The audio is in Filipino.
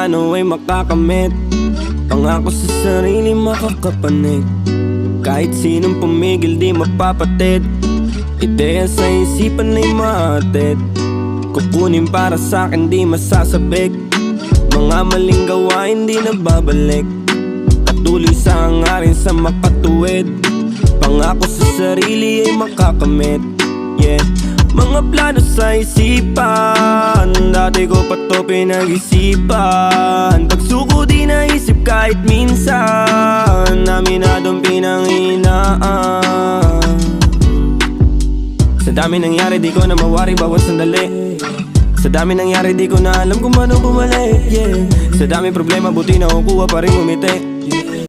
plano ay makakamit. Pangako sa sarili makakapanig. Kahit sinong pumigil di mapapatid. Ideya sa isipan ay mahatid. Kukunin para sa'kin di masasabik. Mga maling gawain di nababalik. Patuloy sa hangarin sa makatuwid. Pangako sa sarili ay makakamit. Yeah. Mga plano sa isipan, dati ko pa to pinag-isipan. Pagsuko di naisip kahit minsan, aminadong pinanghinaan. Sa dami nangyari di ko na mawari bawat sandali. Sa dami nangyari di ko na alam kung paano bumalik, yeah. Sa dami problema buti na kukuha pa rin umiti.